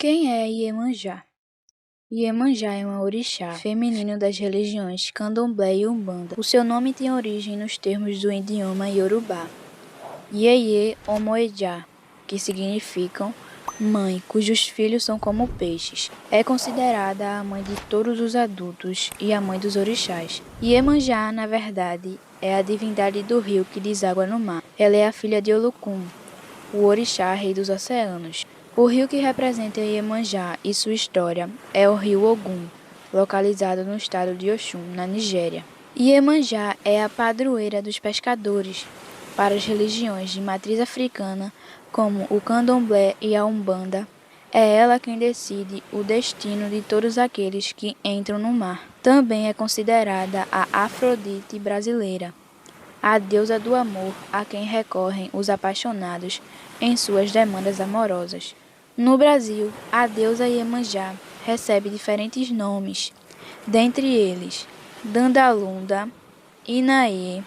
Quem é Iemanjá? Iemanjá é um orixá feminino das religiões Candomblé e Umbanda. O seu nome tem origem nos termos do idioma Yorubá, Yeye Omoeja, que significam mãe, cujos filhos são como peixes. É considerada a mãe de todos os adultos e a mãe dos orixás. Iemanjá, na verdade, é a divindade do rio que deságua no mar. Ela é a filha de Olokun, o orixá rei dos oceanos. O rio que representa Iemanjá e sua história é o rio Ogum, localizado no estado de Oxum, na Nigéria. Iemanjá é a padroeira dos pescadores para as religiões de matriz africana, como o Candomblé e a Umbanda. É ela quem decide o destino de todos aqueles que entram no mar. Também é considerada a Afrodite brasileira, a deusa do amor a quem recorrem os apaixonados em suas demandas amorosas. No Brasil, a deusa Iemanjá recebe diferentes nomes, dentre eles Dandalunda, Inaê,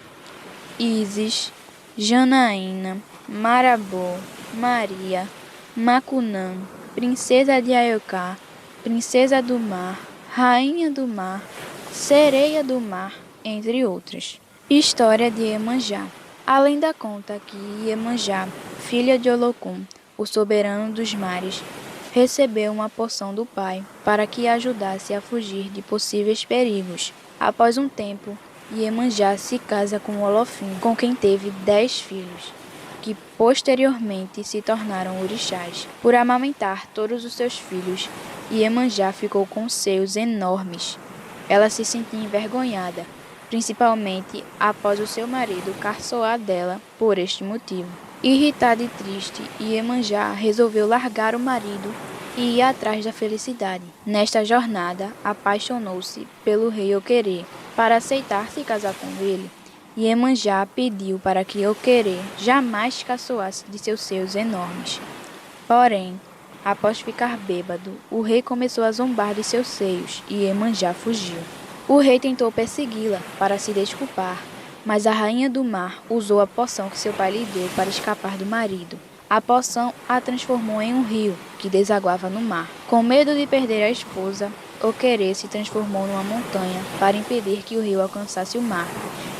Isis, Janaína, Marabô, Maria, Macunã, Princesa de Aiocá, Princesa do Mar, Rainha do Mar, Sereia do Mar, entre outras. História de Iemanjá. A lenda conta que Iemanjá, filha de Olokun, o soberano dos mares, recebeu uma porção do pai para que a ajudasse a fugir de possíveis perigos. Após um tempo, Iemanjá se casa com Olofim, com quem teve 10 filhos, que posteriormente se tornaram orixás. Por amamentar todos os seus filhos, Iemanjá ficou com seios enormes. Ela se sentia envergonhada, principalmente após o seu marido caçoar dela por este motivo. Irritada e triste, Iemanjá resolveu largar o marido e ir atrás da felicidade. Nesta jornada, apaixonou-se pelo rei Oquerê. Para aceitar se casar com ele, Iemanjá pediu para que Oquerê jamais caçoasse de seus seios enormes. Porém, após ficar bêbado, o rei começou a zombar de seus seios e Iemanjá fugiu. O rei tentou persegui-la para se desculpar, mas a rainha do mar usou a poção que seu pai lhe deu para escapar do marido. A poção a transformou em um rio que desaguava no mar. Com medo de perder a esposa, Oquerê se transformou numa montanha para impedir que o rio alcançasse o mar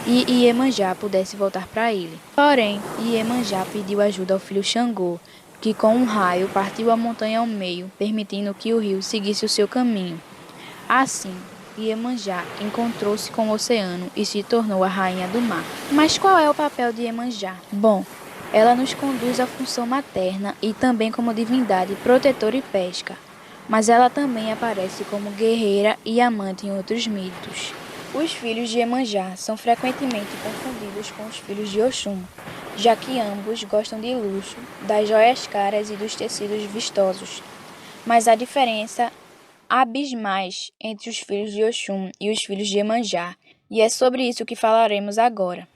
e Iemanjá pudesse voltar para ele. Porém, Iemanjá pediu ajuda ao filho Xangô, que com um raio partiu a montanha ao meio, permitindo que o rio seguisse o seu caminho. Assim, Iemanjá encontrou-se com o oceano e se tornou a rainha do mar. Mas qual é o papel de Iemanjá? Bom, ela nos conduz à função materna e também como divindade protetora e pesca, mas ela também aparece como guerreira e amante em outros mitos. Os filhos de Iemanjá são frequentemente confundidos com os filhos de Oxum, já que ambos gostam de luxo, das joias caras e dos tecidos vistosos. Mas há diferença abismais entre os filhos de Oxum e os filhos de Iemanjá, e é sobre isso que falaremos agora.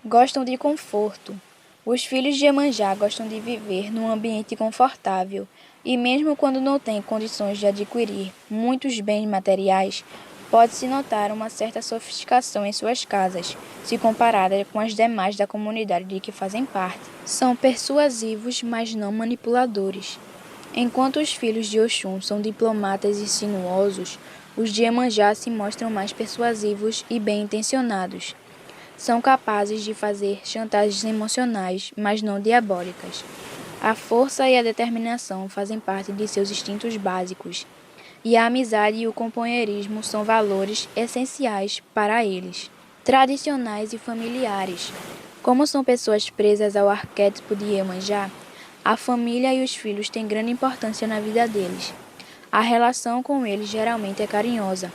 Gostam de conforto. Os filhos de Iemanjá gostam de viver num ambiente confortável, e mesmo quando não têm condições de adquirir muitos bens materiais, pode-se notar uma certa sofisticação em suas casas, se comparada com as demais da comunidade de que fazem parte. São persuasivos, mas não manipuladores. Enquanto os filhos de Oxum são diplomatas e sinuosos, os de Iemanjá se mostram mais persuasivos e bem-intencionados. São capazes de fazer chantagens emocionais, mas não diabólicas. A força e a determinação fazem parte de seus instintos básicos, e a amizade e o companheirismo são valores essenciais para eles. Tradicionais e familiares. Como são pessoas presas ao arquétipo de Iemanjá, a família e os filhos têm grande importância na vida deles. A relação com eles geralmente é carinhosa,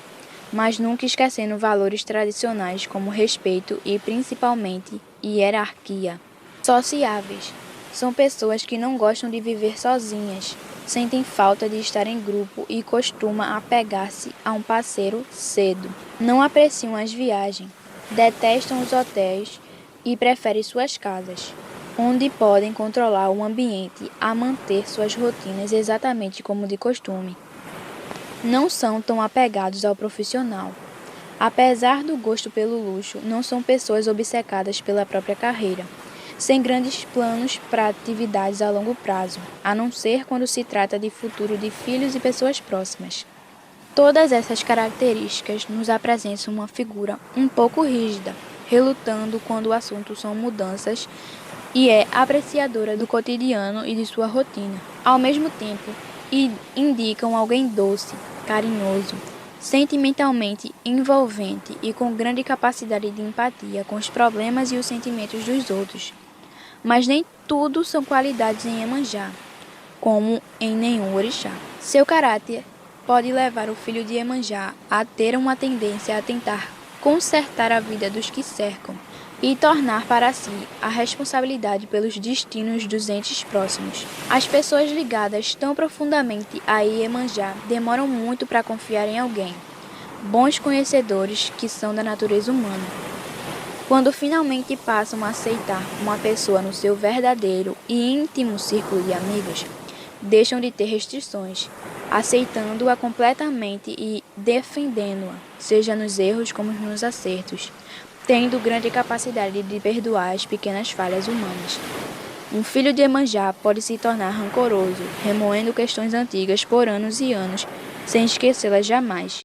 mas nunca esquecendo valores tradicionais como respeito e, principalmente, hierarquia. Sociáveis. São pessoas que não gostam de viver sozinhas, sentem falta de estar em grupo e costumam apegar-se a um parceiro cedo. Não apreciam as viagens, detestam os hotéis e preferem suas casas, onde podem controlar o ambiente a manter suas rotinas exatamente como de costume. Não são tão apegados ao profissional. Apesar do gosto pelo luxo, não são pessoas obcecadas pela própria carreira. sem grandes planos para atividades a longo prazo, a não ser quando se trata de futuro de filhos e pessoas próximas. Todas essas características nos apresentam uma figura um pouco rígida, relutando quando o assunto são mudanças e é apreciadora do cotidiano e de sua rotina. Ao mesmo tempo, indicam alguém doce, carinhoso, sentimentalmente envolvente e com grande capacidade de empatia com os problemas e os sentimentos dos outros. Mas nem tudo são qualidades em Iemanjá, como em nenhum orixá. Seu caráter pode levar o filho de Iemanjá a ter uma tendência a tentar consertar a vida dos que cercam e tornar para si a responsabilidade pelos destinos dos entes próximos. As pessoas ligadas tão profundamente a Iemanjá demoram muito para confiar em alguém. Bons conhecedores que são da natureza humana. Quando finalmente passam a aceitar uma pessoa no seu verdadeiro e íntimo círculo de amigos, deixam de ter restrições, aceitando-a completamente e defendendo-a, seja nos erros como nos acertos, tendo grande capacidade de perdoar as pequenas falhas humanas. Um filho de Iemanjá pode se tornar rancoroso, remoendo questões antigas por anos e anos, sem esquecê-las jamais.